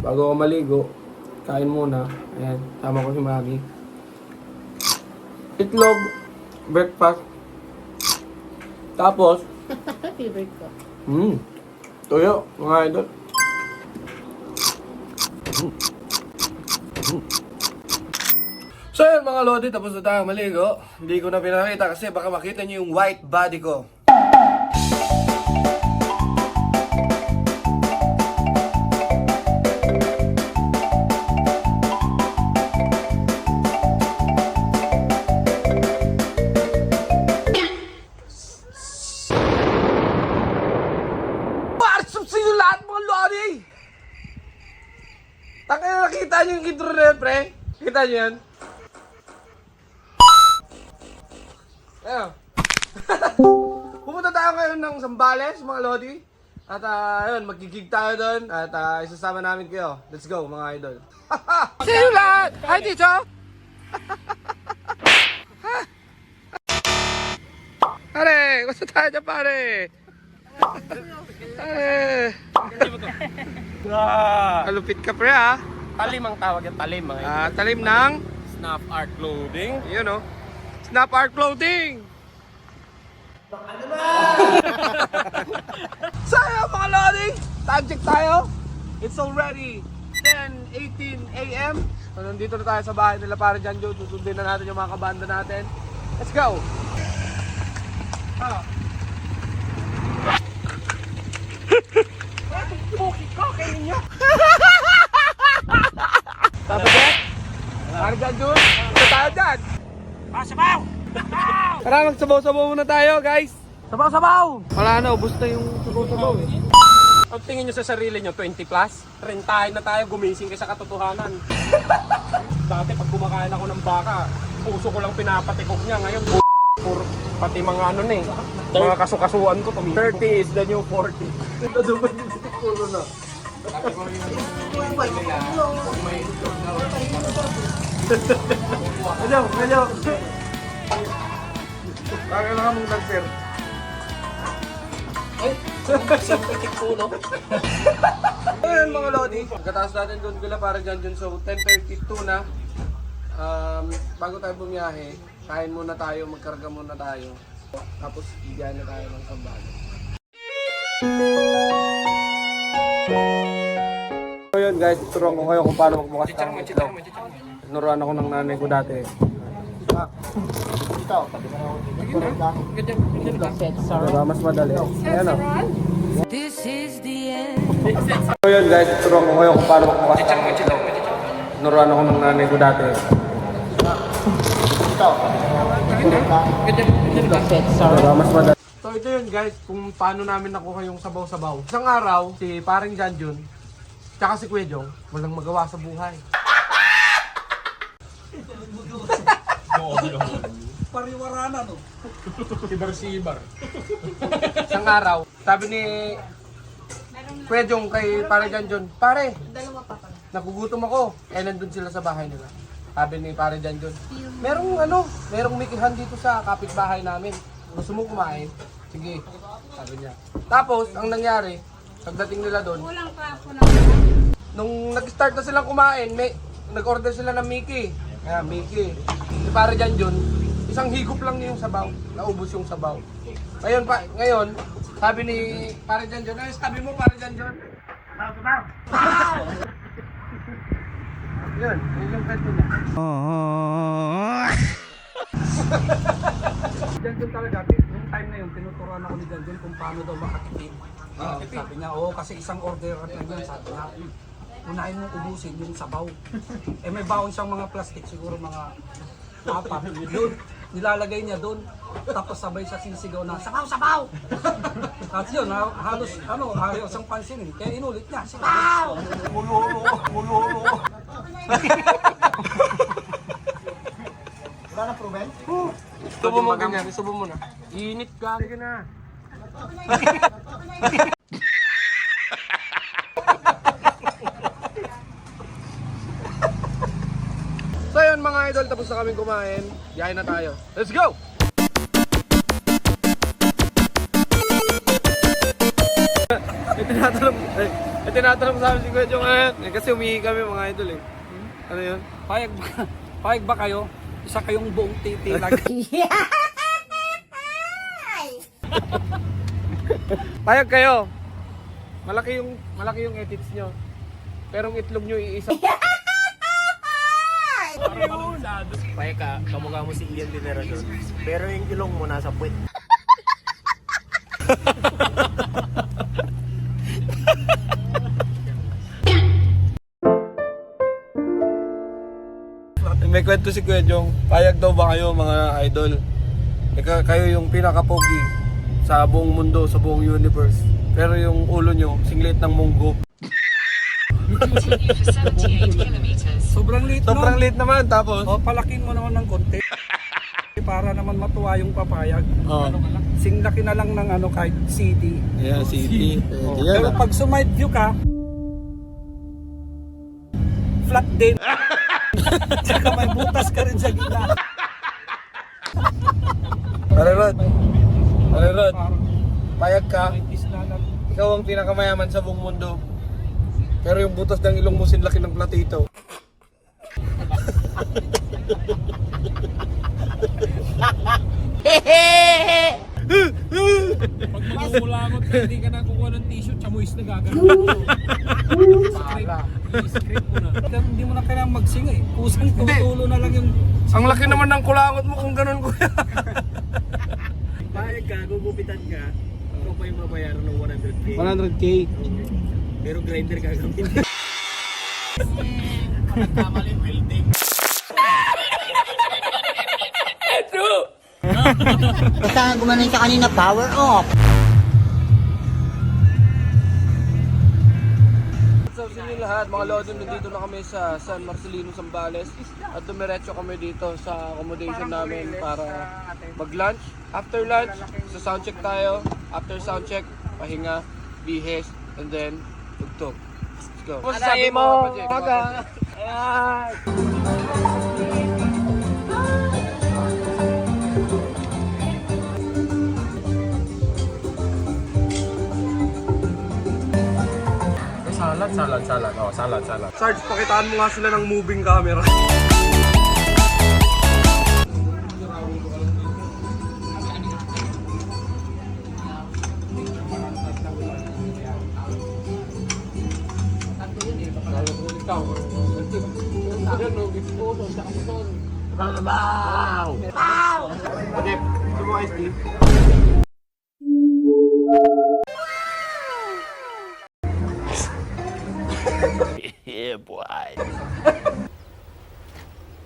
bago ako maligo, kain muna. Ayan, tama ko si Mami. Itlog, breakfast. Tapos, Favorite ko. tuyo, mga idol. So yun mga lodi, tapos na tayo maligo. Hindi ko na pinakita kasi baka makita nyo yung white body ko. What's up sa inyo lahat mga lodi? Takay na nakita nyo yung intro na yun, pre? Kita nyo yan? Ayun. Pupunta tayo ngayon ng Zambales, mga lodi. At ayun, magkikig tayo doon. At isasama namin kayo. Let's go, mga idol. See you lahat! Hi, Tito! Pare, gusto tayo dyan, pare. Pare. Kalupit ka, pre, ha? Talim ang tawag yung talim mga Talim ng Snap Art Clothing. yun, oh. Snap Art Clothing! So yun, mga lodi, time check tayo. It's already 10:18 AM. So nandito na tayo sa bahay nila para dyan, Joe. Susundin na natin yung mga kabanda natin. Let's go! Kakain ninyo! Tapos yan? Para dyan, Joe. Ito tayo dyan! Sabaw! Tara, magsabaw-sabaw muna tayo, guys. Sabaw! Wala na, ubos na yung sabaw-sabaw eh. Ang tingin nyo sa sarili nyo, 20 plus? Rentahin na tayo, gumising kayo sa katotohanan. Dati pag kumakain ako ng baka, puso ko lang pinapatikok niya. Ngayon, pati mga ano na eh. Mga kasukasuan ko, 30 is the new 40. Ito dapat yung pulo na. Medyo. Kaya lang mong nag-fair. simpitik puno. Ayun mga lodi, pagkataas natin doon gula para dyan so 10:32 na. Bago tayo bumiyahe, kain muna tayo, magkarga muna tayo. Tapos bigyan na tayo ng Zambales. So yun guys, turuan ko kayo kung paano magbukas ng itlog. Tinuruan ako ng nanay ko dati. Diba, mas madali. Ayan o. So yun guys, turuan ko kayo kung paano magbukas ng itlog. Tinuruan ako ng nanay ko dati. Diba, mas madali. So ito yun guys, kung paano namin nakuha yung sabaw-sabaw. Isang araw, si paring Janjun, tsaka si Kuya Jong, walang magawa sa buhay. Pariwarana no? Sibar-sibar. Isang araw, sabi ni Kuya Jong kay paring Janjun, pare, nagugutom ako. Eh nandun sila sa bahay nila. Sabi ni paring Janjun, merong mikihan dito sa kapitbahay namin. Gusto mo kumain? Sige, sabi niya. Tapos, ang nangyari, pagdating nila doon, nung nag-start na silang kumain, nag-order sila ng Mickey. Ayan, Mickey. Para dyan yun, isang higop lang niya yung sabaw. Naubos yung sabaw. Ngayon, sabi ni para dyan yun, sabi mo para dyan yun? Sabaw! Yun yung kwento niya. Janjun talaga, yung time na yun, tinuturuan ako ni Janjun kung paano daw makatipid. Sabi niya, kasi isang order at lang yan, sabi niya, unahin mong ubusin yung sabaw. May baon siyang mga plastic, siguro mga apat. Yun, nilalagay niya doon. Tapos sabay siya sisigaw na, sabaw, sabaw! At yun, halos, ayaw siyang pansinin. Kaya inulit niya, sabaw! Mulolo! Wala na proven? Subo mo ganyan, subo mo na. Init ka. Sige na. So yun mga idol, tapos na kaming kumain. Biyahe na tayo. Let's go! Ito natanong. At tinatanong sa amin si Kuya Jong ano yan? Eh, kasi umihi kami mga idol eh. Ano yun? Payag ba kayo? Isa kayong buong titilag. Payag kayo. Malaki yung edits nyo. Pero ang itlog nyo iisa. Paya ka, kamukha mo si Ian Veneracion. Pero yung ilong mo nasa puwet. May kwento si Kuya Jong. Payag daw ba kayo mga idol? Kayo yung pinaka-pogi sa buong mundo, sa buong universe. Pero yung ulo nyo, singlit ng munggo. Continue for 78 kilometers. Sobrang liit Sobrang nun. late naman, tapos... O, palakin mo naman ng konti. Para naman matuwa yung papayag. Oh. Singlaki na lang ng ano kahit CD. Yeah, CD. Oh, pero pag sumide view ka, flat din. Tsaka may butas ka rin sa gitna. Rod, payag ka. May isla lang. Ikaw ang pinakamayaman sa buong mundo. Pero yung butas ng ilong mo sinlaki ng platito. Pag magumulangot ka, hindi ka na kukuha ng tissue, chamois na gagawin. I-script mo na. Hindi mo na kailangan magsinga eh. Kusang tutulo na lang yung... Ang laki naman ng kulangot mo kung ganun, kuya. Payag ka, gugupitan ka, ikaw pa yung mabayaran ng 100k. 100k. Pero grinder ka gawin. Nagkamali building. Basta gumanon siya kanina, power off. So, sa inyo lahat, mga lodin, nandito na kami sa San Marcelino, Zambales. At dumiretso kami dito sa accommodation namin para mag-lunch. After lunch, sa soundcheck tayo. After soundcheck, pahinga, bihes, and then tugtog. Let's go. Ano sabi mo? Salad. Oh, salad. Sarge, pakitaan mo nga sila ng moving camera.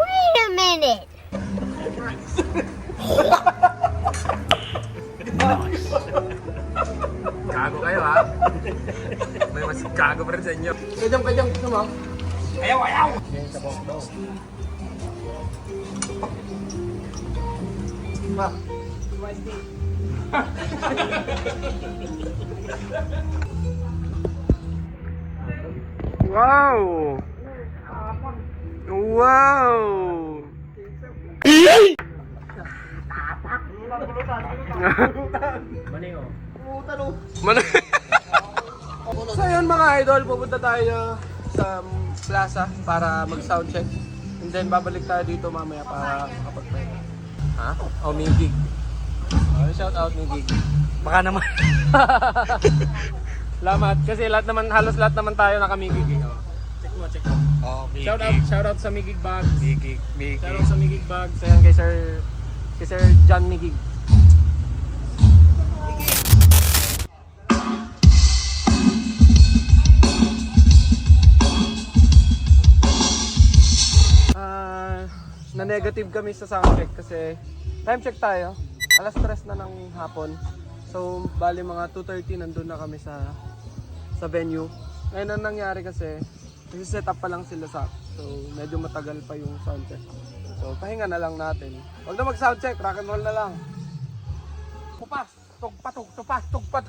Wait a minute. Gago kayo ha? May mas gago pa rin sa inyo. Kajang, naman. Ayaw! Wow! Wow! Maningo. So yun mga idol, pupunta tayo sa plaza para mag-soundcheck. And then babalik tayo dito mamaya para makapag-play. Ha? Oh, may gig. Shout out ni Gigi. Baka naman. Salamat kasi halos lahat naman tayo nakamigig. Check mo. Oh, Shout out sa Migig Bags. Migig. Shout out sa Migig Bags. Ayan kay Sir John Migig. Na negative kami sa soundcheck kasi time check tayo. Alas 3 na ng hapon. So, bali mga 2:30 nandun na kami sa venue. Ngayon ang nangyari kasi set up pa lang sila so medyo matagal pa yung soundcheck. So, pahinga na lang natin. Huwag na mag-soundcheck, rock and roll na lang. Tupas, tugpat.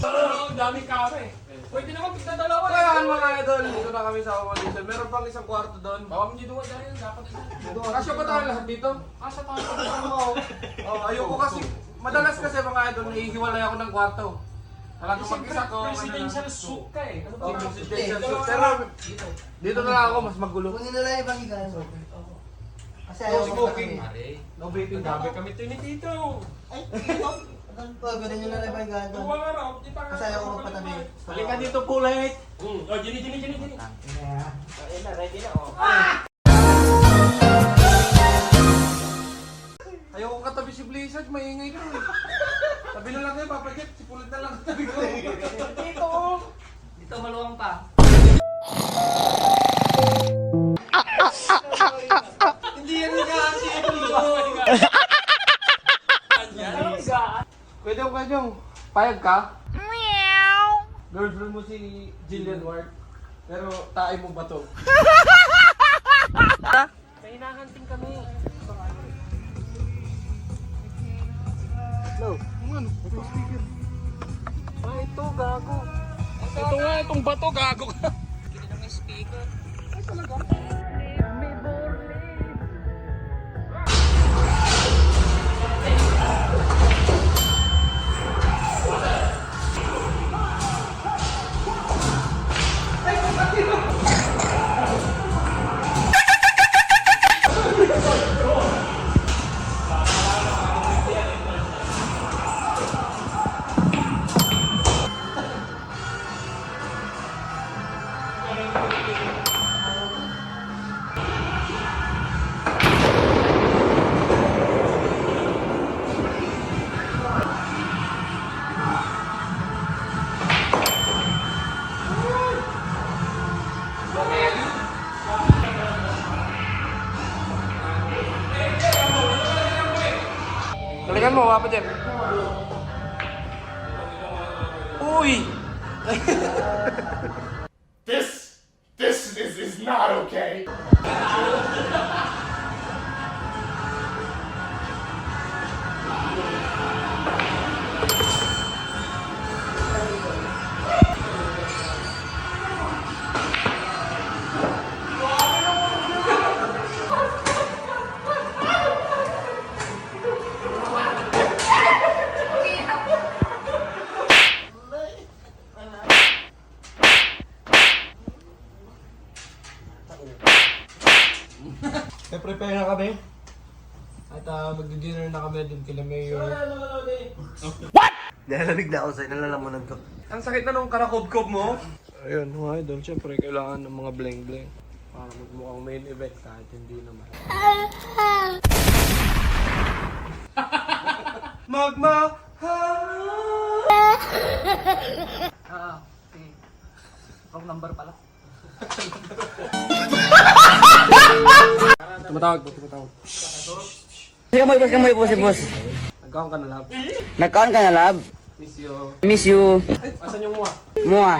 Ang daming kami. Pwede naman pagdadalawa. Kaya mga idol, dito na kami sa accommodation. Meron pang isang kwarto doon. Bawang hindi doon dahil dapat. Kasya ba tayo lahat dito? Asa tayo? Oh, ayoko kasi Madalas kasi mga idol, nahihiwalay ako ng kwarto. Talagang mag-isa ko. Presidential suit ka eh. Ano ba? Presidential suit. Pero dito na lang ako, mas magulo. Kunin na lang ibang higaan. Kasi No ayaw ko smoking. patabi. No vaping. Gabi kami tinitito. Ay, ito. Kunin nyo na lang ibang higaan doon. Tuwa araw. Di pa Kasi ayaw ko magpatabi. Halika dito, pulit. Oh, Jenny. Ayaw ko katabi si Blizzard, maingay ko eh. Sabi na lang kayo, Papa Jeff, si Pulit na lang katabi ko. Dito oh. Dito, maluwang pa. Hindi yan higaan si Emilio. Pwede yung payag ka? Girlfriend mo si Jillian Ward. Pero taay mo ba to? May hinahanting kami. Ito, gago. Ito nga, itong bato, gago ka. Kalikan mo, Papa Jeff. Uy! This is not okay. Prepare na kami. At mag-dinner na kami dun kila Mayor. Nalamig na ako sa'yo, nalalamunan ko. Ang sakit na nung karakobkob mo. Ayun, mga idol, syempre kailangan ng mga bling-bling. Para magmukhang main event kahit hindi naman. Okay. Wrong number pala. Tumatawag. Kamoy, boss. Nagkakaon ka na lab. Nagkaon ka na, lab? Miss you. Miss you. Asan yung muha? Mua.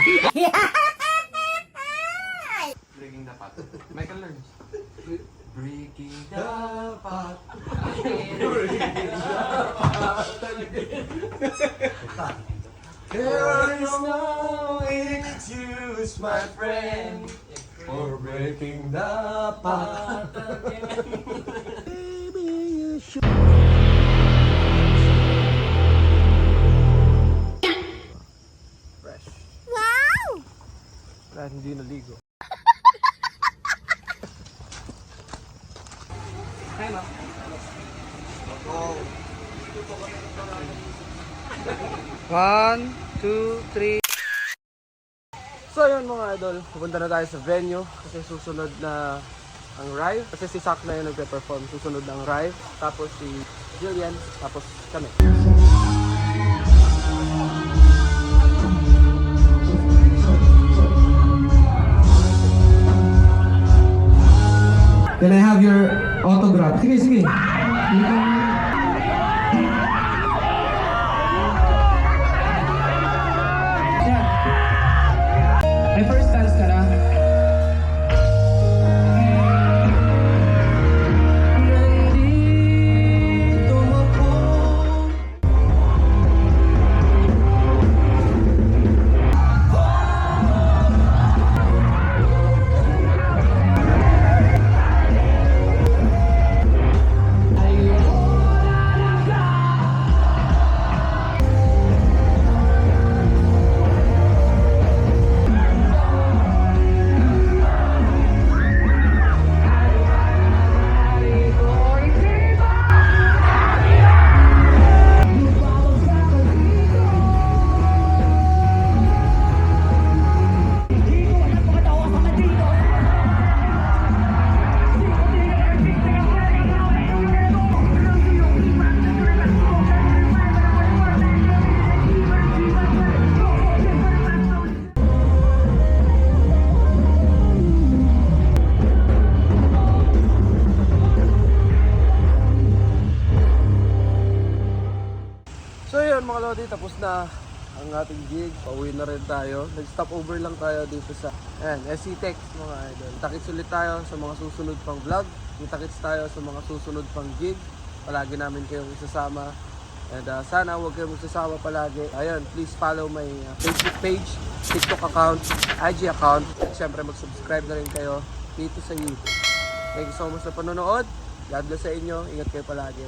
Breaking the pot. Michael learns. Breaking the pot. There is no excuse, my friend, for breaking the pot. Fresh. Wow! Wala, hindi naligo. One, two, three. So yun mga idol, pupunta na tayo sa venue kasi susunod na ang Rive. Kasi si Sak na yun nagpe-perform, susunod na ang Rive. Tapos si Jillian, tapos kami. Can I have your autograph? Sige, sige. May first dance ka na? buddy, tapos na ang ating gig. Pauwi na rin tayo. Nag-stop over lang tayo dito sa SC Tech mga idol. Takits ulit tayo sa mga susunod pang vlog. Takits tayo sa mga susunod pang gig. Palagi namin kayong isasama. And sana huwag kayong magsasama palagi. Ayun, please follow my Facebook page, TikTok account, IG account. At syempre mag-subscribe na rin kayo dito sa YouTube. Thank you so much sa panonood. God bless sa inyo. Ingat kayo palagi.